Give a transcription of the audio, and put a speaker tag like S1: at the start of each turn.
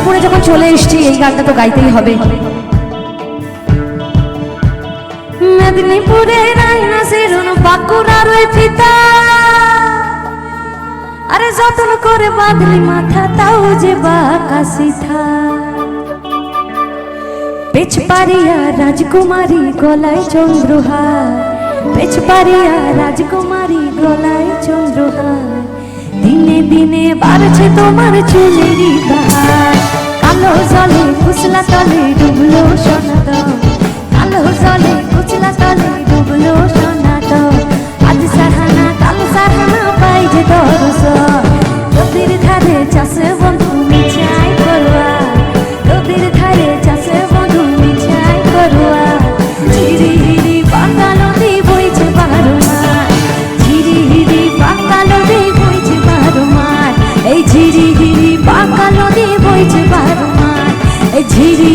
S1: মেদিনীপুরে যখন চলে এসেছি এই গানটা তো গাইতেই হবে। মেদিনীপুরের আয়না সেরুন বাঁকুড়ার ওই ফিতা, আরে যতন করে বাঁধলি মাথা তাও যে বাঁকা সিথা। পেছপাড়িয়া রাজকুমারী গলায় চন্দ্রহার, পেছপাড়িয়া রাজকুমারী গলায় চন্দ্রহার। দিনে দিনে বাড়ছে তোমার চুলেরই বাহার, কালো জলে কুচলা তলে ডুবলো সনাতন, কালো জলে কুচলা তলে ডুবলো সনাতন। আজ সাহানা কাল সাহানা পাই যে দর্শন, নদীর ধারে চাষে বন্ধু মিছাই করুয়া, নদীর ধারে চাষে বন্ধু মিছাই করুয়া। ঝিরি হিরি পাকা নদী বইছে 12 মাস, ঝিরি হিরি পাকা নদী বইছে 12 মাস, এই ঝিরি হিরি পাকা নদী বইছে 12 মাস, এই ঝিরি